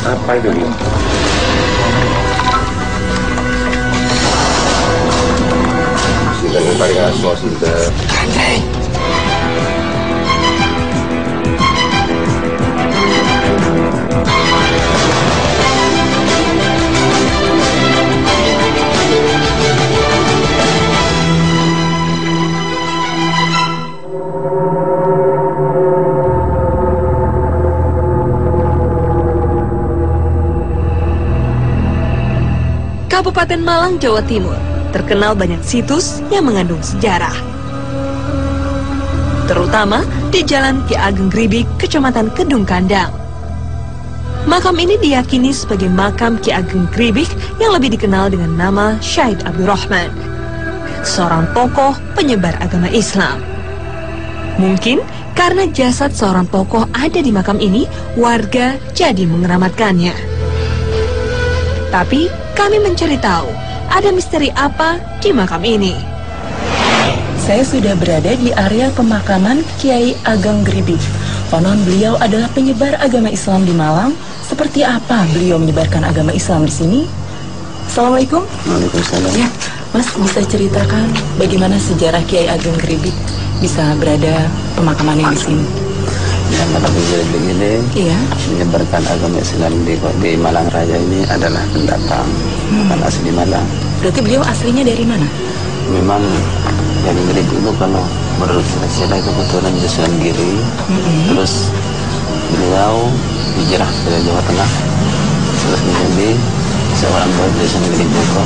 Apa itu dia? Sudah mencari asal sudah. Kabupaten Malang, Jawa Timur, terkenal banyak situs yang mengandung sejarah. Terutama di Jalan Ki Ageng Gribik, Kecamatan Kedung Kandang. Makam ini diyakini sebagai makam Ki Ageng Gribik yang lebih dikenal dengan nama Syahid Abdurrahman, seorang tokoh penyebar agama Islam. Mungkin karena jasad seorang tokoh ada di makam ini, warga jadi mengeramatkannya. Tapi kami mencari tahu, ada misteri apa di makam ini. Saya sudah berada di area pemakaman Kiai Ageng Gribik. Konon beliau adalah penyebar agama Islam di Malang. Seperti apa beliau menyebarkan agama Islam di sini? Assalamualaikum. Waalaikumsalam. Ya, Mas bisa ceritakan bagaimana sejarah Kiai Ageng Gribik bisa berada pemakamannya di sini? Yang Malang begini, Iya. menyebarkan agama Islam di Malang Raya ini adalah pendatang, bukan asli Malang. Berarti beliau aslinya dari mana? Memang yang Gribik itu kalau menurut sejarah itu keturunan Sunan Giri, terus beliau hijrah ke Jawa Tengah, terus menjadi seorang dari Sunan Giri juga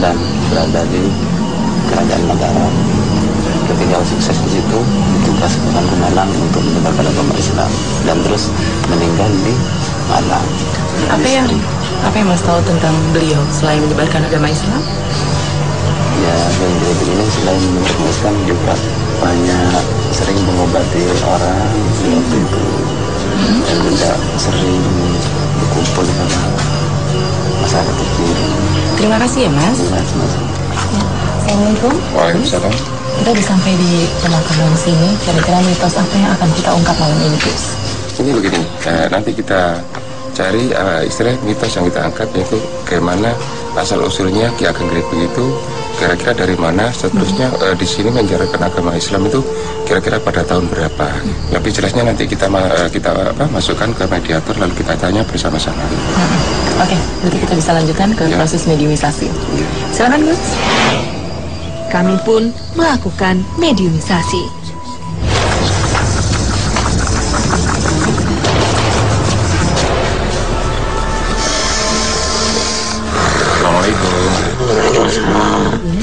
dan berada di Kerajaan Mataram. Ketika sukses di situ, ditugaskan ke Malang untuk menyebarkan agama Islam dan terus meninggal di Malang. Apa yang Mas tahu tentang beliau selain menyebarkan agama Islam? Ya, Gribik ini selain menyebarkan Islam juga banyak sering mengobati orang waktu itu dan juga sering berkumpul dengan masyarakat kecil. Terima kasih ya, Mas. Assalamualaikum. Waalaikumsalam. Kita udah sampai di pemakaman sini. Kira-kira mitos apa yang akan kita ungkap malam ini, Gus? Ini begini, nanti kita cari istilah mitos yang kita angkat, yaitu bagaimana asal usulnya Ki Ageng Gribik itu kira-kira dari mana, seterusnya di sini menjalankan agama Islam itu kira-kira pada tahun berapa. Lebih jelasnya nanti kita masukkan ke mediator lalu kita tanya bersama-sama. Oke, nanti kita bisa lanjutkan ke proses mediumisasi. Silakan, Gus. Kami pun melakukan mediumisasi. Assalamualaikum.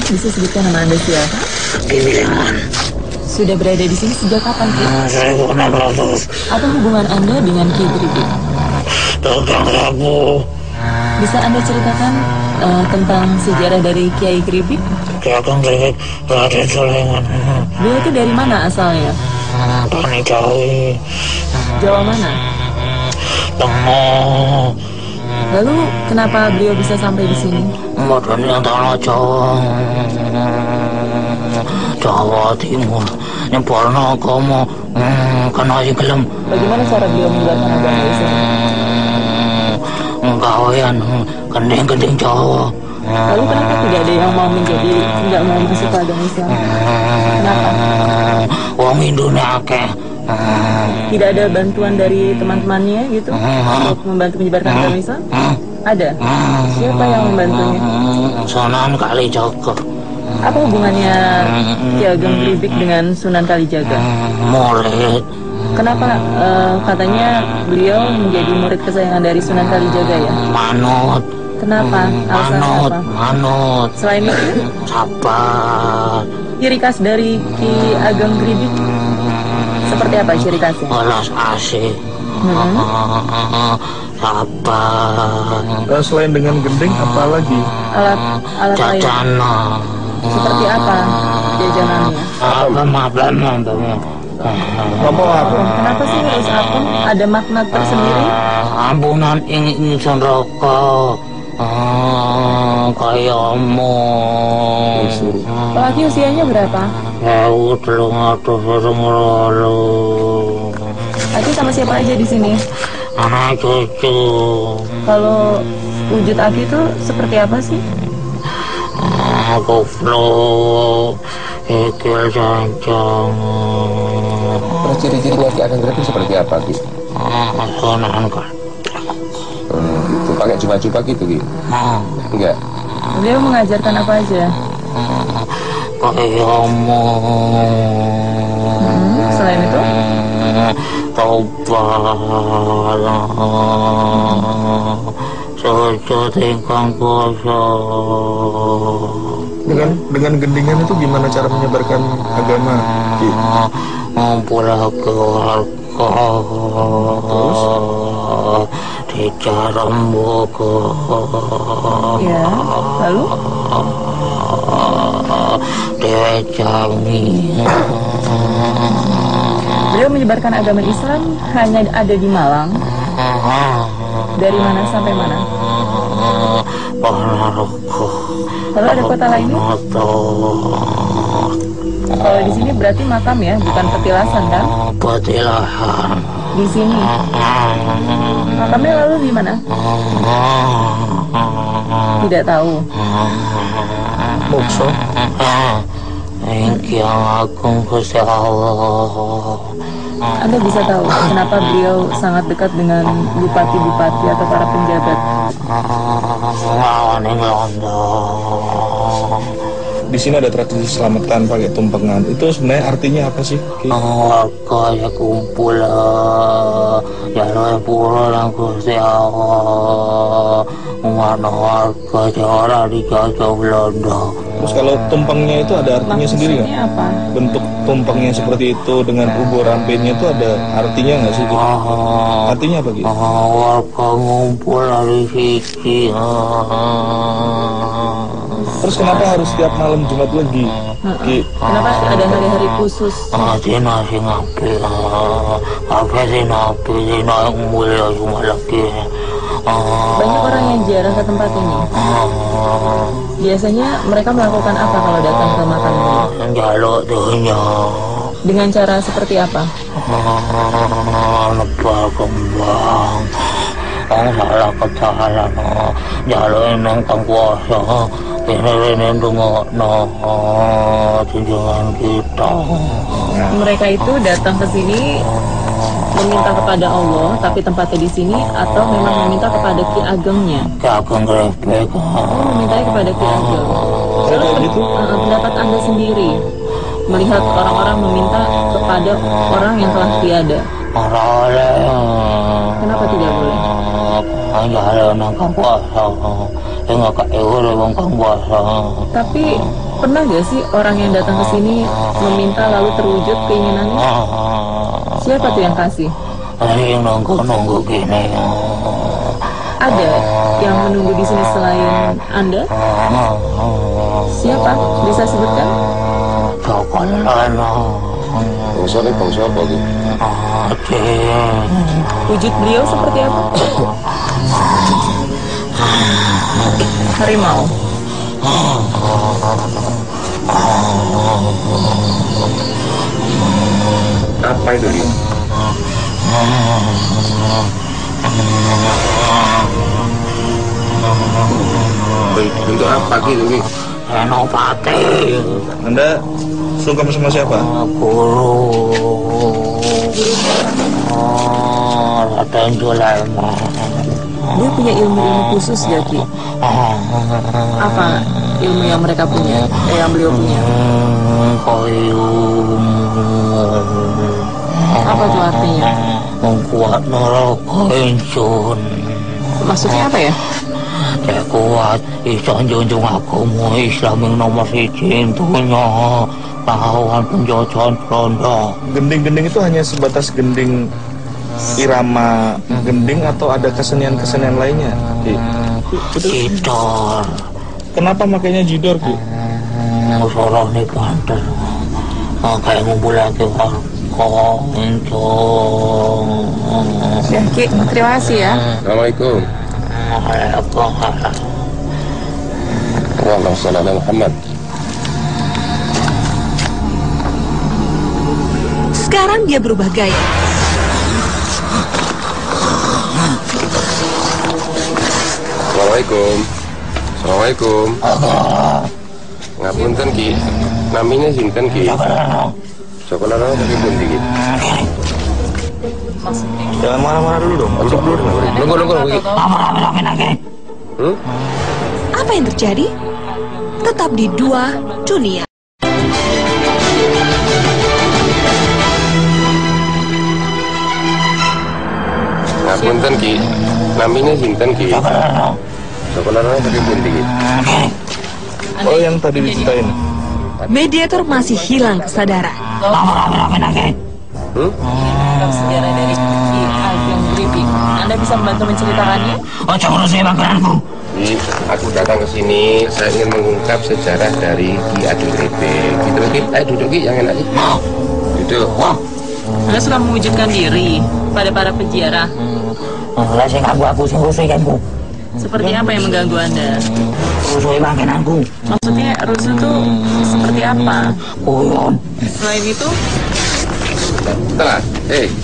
Bisa sebutkan nama Anda siapa? Bimbingan. Sudah berada di sini sejak kapan, Ki? 1600. Apa hubungan Anda dengan Ki Gribik? Tukang rabu. Bisa Anda ceritakan tentang sejarah dari Kiai Gribik? Ki Ageng Gribik Raden Sulaiman. Beliau itu dari mana asalnya? Pani Jawi. Jawa mana? Tengah. Lalu kenapa beliau bisa sampai di sini? Modern yang tanah Jawa. Jawa Timur. Nyebarno agama. Kena aja gelem. Bagaimana cara beliau menyebarkan agama Islam? Gawean gending-gending Jawa. Lalu kenapa tidak ada yang mau tidak mau masuk ke agama Islam? Kenapa? Wong Indonesia akeh. Tidak ada bantuan dari teman-temannya gitu untuk membantu menyebarkan agama Islam? Ada. Siapa yang membantunya? Sunan Kalijaga. Apa hubungannya Ki Ageng Gribik dengan Sunan Kalijaga? Murid. Kenapa katanya beliau menjadi murid kesayangan dari Sunan Kalijaga ya? Manut. Kenapa? Alasannya apa? Manut. Selain itu, Sabar. ciri khas dari Ki Ageng Gribik seperti apa ciri khasnya? Welas asih. Sabar. Selain dengan gending, apa lagi? Alat lain Jajanan. seperti apa jajanannya? Ngomong apa? Kenapa sih harus apem? Ada makna tersendiri? Ampunan ing rokok. Kayak omong. Laki usianya berapa? Telung atus lalu. Laki sama siapa aja di sini? anak cucu. Kalau wujud Aki itu seperti apa sih? Goblok, ikil cancang. Terus ciri-cirinya Ki Ageng Grebek seperti apa, Ki? Sonan kan. Itu pakai jubah-jubah gitu, Ki? Enggak. Beliau mengajarkan apa aja? Kayak omong. Selain itu? Tobat. Sujud ingkang kuasa. Dengan gendingan itu gimana cara menyebarkan agama, Ki? Ngumpulake warga. Di jarum buku. Ya, lalu? Dewe Jangi. Beliau menyebarkan agama Islam hanya ada di Malang. Dari mana sampai mana? Ponorogo. Lalu ada kota lainnya? Kalau di sini berarti makam ya, bukan petilasan kan? Petilasan. Di sini. Makamnya lalu di mana? Tidak tahu. Mokso. Yang Agung Gusti Allah. Anda bisa tahu kenapa beliau sangat dekat dengan bupati-bupati atau para penjabat? Lawan yang Londo. Di sini ada tradisi selamatan pakai tumpengan. Itu sebenarnya artinya apa sih, Ki? Warga ya kumpul jalan pura lang Gusti Allah. Mana warga Jawa dijajah Belanda. Terus kalau tumpengnya itu ada artinya sendiri nggak? Maksudnya apa? Bentuk tumpengnya seperti itu dengan ubur rampenya itu ada artinya nggak sih, Ki? Artinya apa, Ki? Warga ngumpul dari sisi. Terus kenapa harus setiap malam Jumat Legi, Ki? Kenapa ada hari-hari khusus? Sina sing api, apa sina api, sina yang mulia cuma lagi. Banyak orang yang jarang ke tempat ini. Biasanya mereka melakukan apa kalau datang ke makam ini? Jaluk dunia. Dengan cara seperti apa? Nebak kembang. Salah kesalahan. Jaluk nang kang kuasa. Ini dungokno junjungan kita. Mereka itu datang ke sini meminta kepada Allah, tapi tempatnya di sini, atau memang meminta kepada Ki Agengnya? Ki Ageng Grebek. Oh, memintanya kepada Ki Ageng. Lalu pendapat Anda sendiri melihat orang-orang meminta kepada orang yang telah tiada. Boleh. Kenapa tidak boleh? Jaluk nang kang kuasa. Enggak kayak orang kang kuasa. Tapi pernah gak sih orang yang datang ke sini meminta lalu terwujud keinginannya? Siapa tuh yang kasih? Yang nunggu gini. Ada yang menunggu di sini selain Anda? Siapa? Bisa sebutkan? Cokolana. Bang siapa, Ki? Wujud beliau seperti apa? Harimau. Apa itu, Ki? Bentuk apa gitu, Ki? Senopati. Anda sungkem sama siapa? Guru. Raden Sulaiman. Dia punya ilmu-ilmu khusus ya, Ki? Apa ilmu yang mereka punya? Yang beliau punya? Koyum. Apa tuh artinya? Kuat neraka insun. Maksudnya apa ya? Saya kuat iso junjung agama Islam yang nomor siji tentunya lawan penjajahan Belanda. Gending-gending itu hanya sebatas gending irama gending atau ada kesenian-kesenian lainnya, Ki? Jidor. Kenapa makanya jidor, Ki? Musorah nih banter. Kayak ngumpul lagi warga incung. Ya, Ki, terima kasih ya. Assalamualaikum. Allahumma shalli ala Muhammad. Sekarang dia berubah gaya. Assalamualaikum. Assalamualaikum. Ngapunten Ki. Namanya sinten Ki? Sekolah apa tapi pundi Ki? Jangan marah-marah dulu dong. Duduk dulu. Nunggu. Apa yang terjadi? Tetap di Dua Dunia. Ngapunten Ki. Namanya sinten Ki? Sekolah apa tapi pundi Ki? Oh, yang tadi diceritain. Mediator masih hilang kesadaran. Sejarah dari Ki Ageng Gribik. Anda bisa membantu menceritakannya? Oh, jangan saya makananku. Aku datang ke sini, saya ingin mengungkap sejarah dari Ki Ageng Gribik. Gitu Ki, ayo duduk Ki, yang enak Ki. Duduk. Anda suka mewujudkan diri pada para peziarah. Lah sing aku sing rusuh kanku. Seperti apa yang mengganggu Anda? Rusuh makananku. Maksudnya rusuh itu seperti apa? Kulon. Selain itu, Setelah,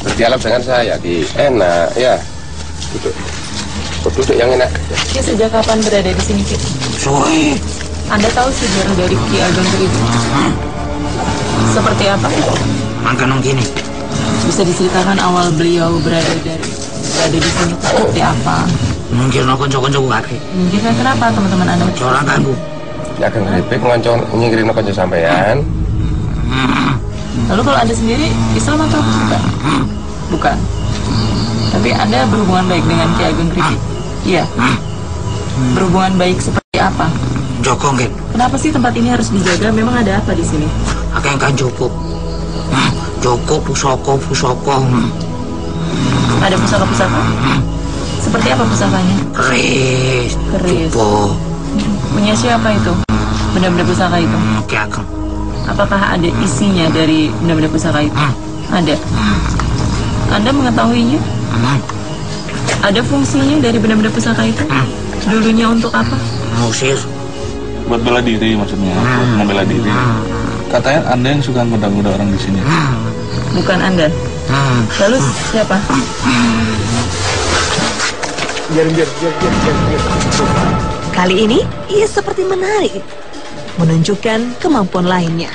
berdialog dengan saya Ki. Enak, ya. Duduk. Duduk yang enak. Ki sejak kapan berada di sini Ki? Suwe. Anda tahu sejarah dari Ki Ageng Gribik? Seperti apa? Makanang gini. Bisa diceritakan awal beliau berada di sini seperti apa? Mungkin no konco-konco kaki. Mungkin kan kenapa teman-teman Anda? Orang kanku. Ki Ageng Gribik ngoncong nyingkirin kanca sampean. Lalu kalau Anda sendiri Islam atau bukan? Bukan. Tapi Anda berhubungan baik dengan Ki Ageng Gribik? Iya. Berhubungan baik seperti apa? Joko nggih. Kenapa sih tempat ini harus dijaga? Memang ada apa di sini? Akeh kan cukup. Cukup pusaka. Ada pusaka-pusaka? Seperti apa pusakanya? Keris. Keris. Cukup. Punya siapa itu? Benda-benda pusaka itu? Ki Ageng. Apakah ada isinya dari benda-benda pusaka itu? Ada. Anda mengetahuinya? Ada fungsinya dari benda-benda pusaka itu? Dulunya untuk apa? Musir. Buat bela diri maksudnya. Buat membela diri. Katanya Anda yang suka ngoda-ngoda orang di sini. Bukan Anda. Lalu siapa? Biar. Kali ini ia seperti menarik, menunjukkan kemampuan lainnya.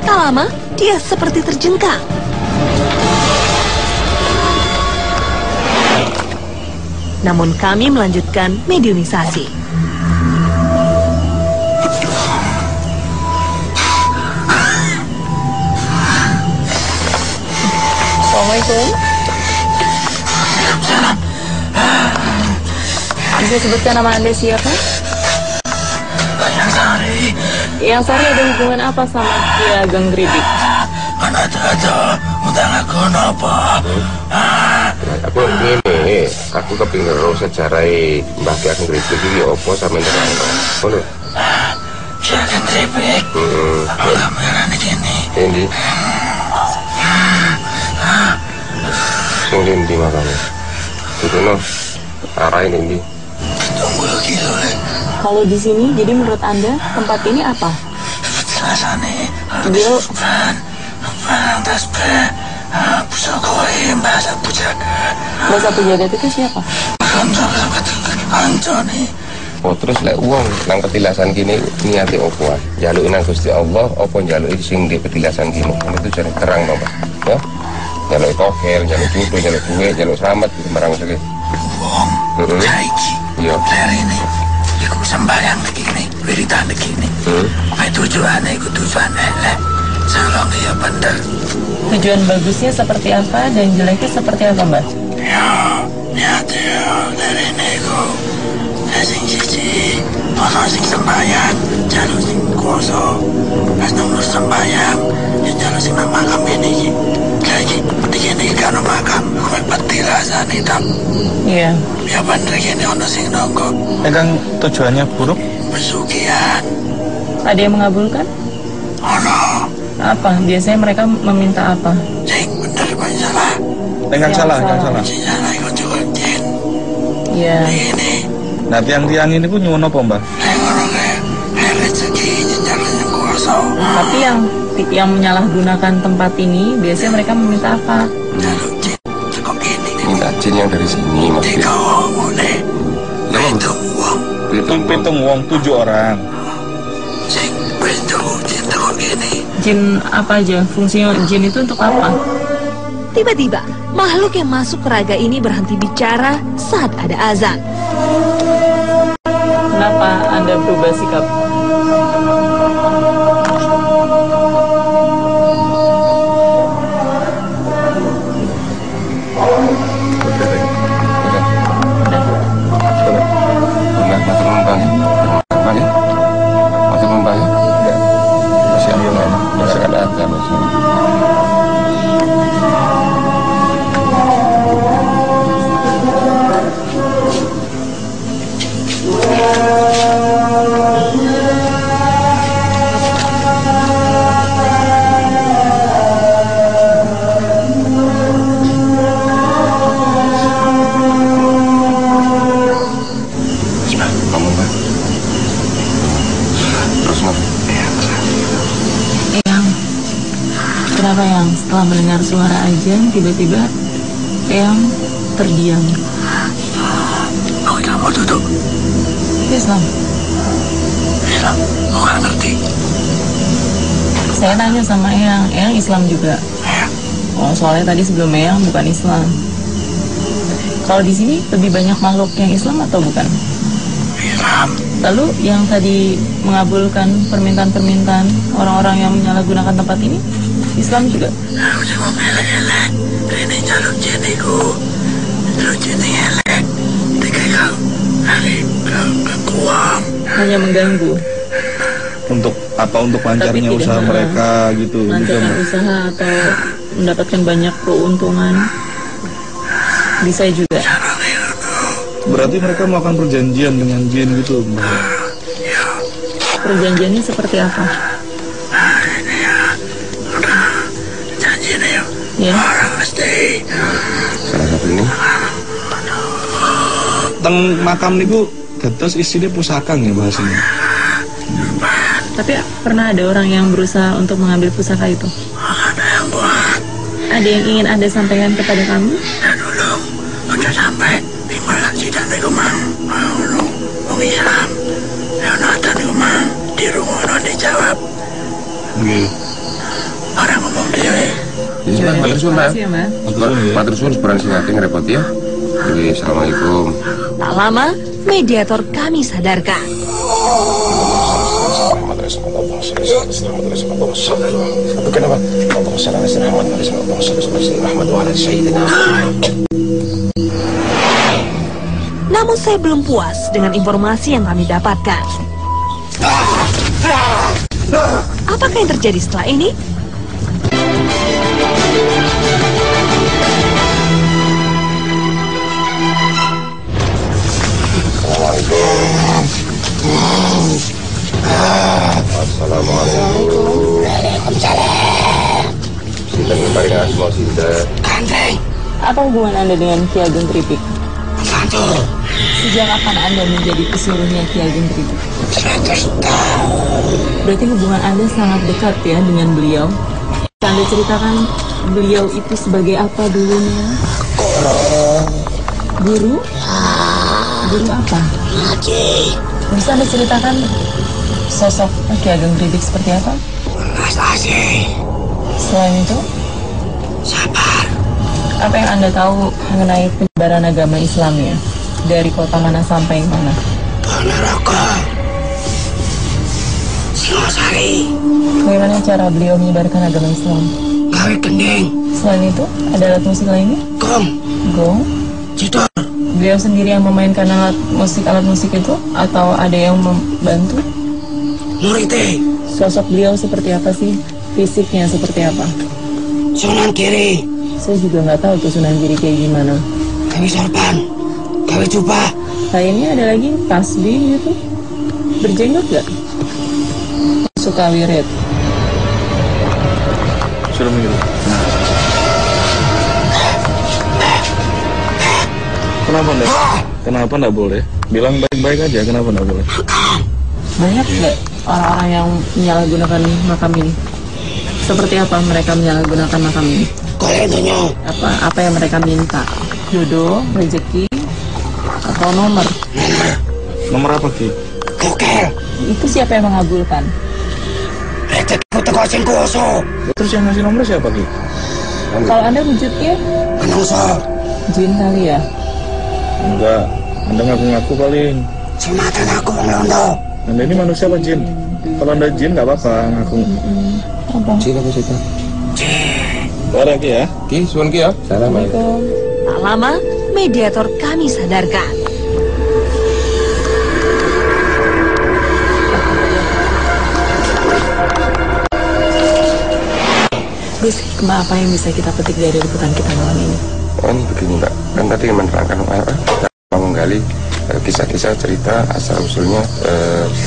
Tak lama, dia seperti terjengkang. Namun kami melanjutkan mediumisasi. Assalamualaikum. Bisa sebutkan nama Anda siapa? Yang Sari. Yang Sari ada hubungan apa sama Ki Ageng Gribik? Mana ada undang aku napa? Aku ngene, aku kepingin roh sejarah Mbah Ki Ageng Gribik iki opo sampeyan terangno. Ngono. Ki Ageng Gribik. Kamerane kene. Endi? Sing ndi makane? Dudono arahin endi? Tunggu lagi dulu. Kalau di sini, jadi menurut Anda tempat ini apa? Rasane. Beliau Tasbih. Pusaka bahasa pujaga. bahasa penjaga itu siapa? Kancane. Oh terus lek wong nang petilasan kene niate opo wae? Njaluk nang Gusti Allah apa njaluk sing di petilasan kene? Itu jare terang to, Pak. Ya. Njaluk tokel, njaluk cucu, njaluk duit, njaluk selamat gitu marang sing. Wong. Saiki. Iya. Lerene. Iku sembahyang begini, wiridan begini. Tujuannya iku tujuan elek. Salong ya bener. Tujuan bagusnya seperti apa dan jeleknya seperti apa, Mbak? Ya, nyata lerene iku. Sing siji, ono sing sembahyang, jalur sing kuasa. Pas nomor sembahyang, ya jalur sing nang makam ini. Lagi, begini kan makam, aku peti rasane tak. Iya. Ya bener gini ono sing nongko. Kang tujuannya buruk. Pesugihan. Ada yang mengabulkan? Ono. Apa? Biasanya mereka meminta apa? Sing bener kok salah. Kang salah. Sing salah iku cukup jin. Iya. Ini. Nah tiang-tiang ini pun nyuwun apa mbak? Nek ngono kae, Segini jalan yang kosong. Tapi yang menyalahgunakan tempat ini biasanya mereka meminta apa? Jalur jin cukup ini. Minta jin yang dari sini maksudnya. Tiga orang boleh. Hitung uang. Pitung wong 7 orang. Sing pintu jin cukup ini. Jin apa aja? Fungsinya jin itu untuk apa? Tiba-tiba, makhluk yang masuk ke raga ini berhenti bicara saat ada azan. Kenapa Anda berubah sikap? Kenapa yang setelah mendengar suara azan tiba-tiba yang terdiam? Oke, kamu duduk. Islam. Bilang, mau nggak ngerti. Saya tanya sama Eyang Islam juga. Ya, Oh, soalnya tadi sebelum Eyang bukan Islam. Kalau di sini lebih banyak makhluk yang Islam atau bukan? Islam. Lalu yang tadi mengabulkan permintaan-permintaan orang-orang yang menyalahgunakan tempat ini, Islam juga? Aku cuma elek-elek. Ini jalur jin iku. Jalur jin ini elek. Tiga kau. Hari kekuam. Hanya mengganggu, Untuk apa? Untuk lancarnya tidak, usaha mereka gitu. melancarkan usaha atau mendapatkan banyak keuntungan. Bisa juga. Berarti mereka melakukan perjanjian dengan jin gitu. Perjanjiannya seperti apa? Ini ya. Udah. Janji nih. Ya, Orang mesti. Salah satu ini Teng makam niku dados isinya pusaka ya bahasanya. tapi pernah ada orang yang berusaha untuk mengambil pusaka itu? Ada yang buat. Ada yang ingin Anda sampaikan kepada kami? Dan dulu. Udah sampai. Malah tidak nih kumang. Mau mau Islam. Ya nonton kumang. Di rumah dijawab. Orang ngomong dewe. Jadi Pak, matur suwun Pak. Makasih ya, Mas. Matur suwun sebenarnya sing akeh ngrepoti ya. Jadi assalamualaikum. Tak lama, mediator kami sadarkan. Namun saya belum puas dengan informasi yang kami dapatkan. Apakah yang terjadi setelah ini? Assalamualaikum. Sinten paring asma sinten? Ganteng. Apa hubungan Anda dengan Ki Ageng Kripik? Satu. Sejak kapan Anda menjadi pesuruhnya Ki Ageng Kripik? 100 tahun. Berarti hubungan Anda sangat dekat ya dengan beliau. Bisa Anda ceritakan beliau itu sebagai apa dulunya? Guru? Guru apa? Haji. Bisa Anda ceritakan sosok Ki Ageng Kripik seperti apa? Mas Haji. Selain itu, Sabar. apa yang Anda tahu mengenai penyebaran agama Islam ya? Dari kota mana sampai mana? Ponorogo. Singosari. Bagaimana cara beliau menyebarkan agama Islam? Gawe gending. Selain itu, ada alat musik lainnya? Gong. Gong? Jidor. Beliau sendiri yang memainkan alat musik itu? Atau ada yang membantu? Murite. Sosok beliau seperti apa sih? Fisiknya seperti apa? Sunan kiri. Saya juga nggak tahu tuh Sunan Giri kayak gimana. Gawe sorban. Gawe jubah. Kayaknya ada lagi tasbih gitu. Berjenggot nggak? Suka wirid. Sudah begitu. Kenapa enggak? Kenapa enggak boleh? Bilang baik-baik aja, kenapa enggak boleh? Banyak nggak orang-orang yang menyalahgunakan makam ini? Seperti apa mereka menyalahgunakan makam ini? Apa yang mereka minta? Jodoh, rezeki, atau nomor? Nomor apa Ki? Itu siapa yang mengabulkan? Terus yang ngasih nomor siapa Ki? Kalau Anda wujudnya jin kali ya? Enggak, Anda ngaku-ngaku paling. Anda ini manusia apa jin? Kalau Anda jin nggak apa-apa ngaku. Cik apa cerita? Ada Ki ya? Ki, suan Ki ya. Assalamualaikum. Tak lama, mediator kami sadarkan. Gus, hikmah apa yang bisa kita petik dari liputan kita malam ini? Oh ini begini Mbak, kan tadi menerangkan menggali kisah-kisah cerita asal-usulnya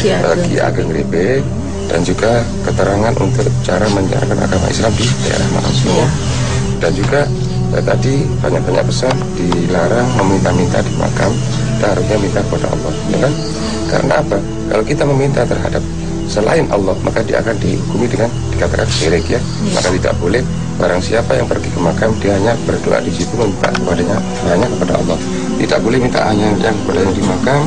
Ki Ageng Gribek dan juga keterangan untuk cara menjalankan agama Islam di daerah Malaysia. Dan juga tadi banyak-banyak pesan dilarang meminta-minta di makam, kita harusnya minta kepada Allah, ya kan? Karena apa? Kalau kita meminta terhadap selain Allah, maka dia akan dihukumi dengan dikatakan syirik ya. Maka tidak boleh barang siapa yang pergi ke makam dia hanya berdoa di situ minta kepadanya hanya kepada Allah. Tidak boleh minta hanya yang kepadanya di makam,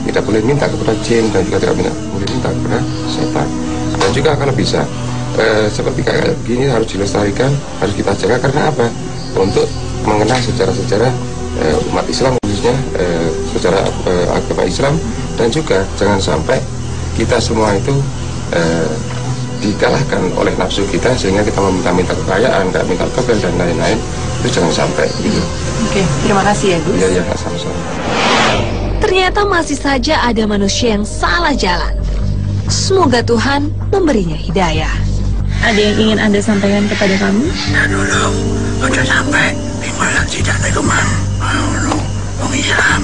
tidak boleh minta kepada jin dan juga tidak boleh minta kepada setan. Dan juga kalau bisa seperti kayak gini harus dilestarikan, harus kita jaga karena apa? Untuk mengenal sejarah-sejarah umat Islam khususnya sejarah agama Islam dan juga jangan sampai kita semua itu dikalahkan oleh nafsu kita sehingga kita meminta-minta kekayaan, nggak minta kebel dan lain-lain, itu jangan sampai gitu. Oke, terima kasih ya Gus. Iya, sama-sama. Ternyata masih saja ada manusia yang salah jalan. Semoga Tuhan memberinya hidayah. Ada yang ingin Anda sampaikan kepada kami? Nah dulu, udah sampai di malam tidak teguman. Mau lu, Islam,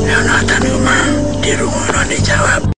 Leonatan Kumang, di rumah dijawab.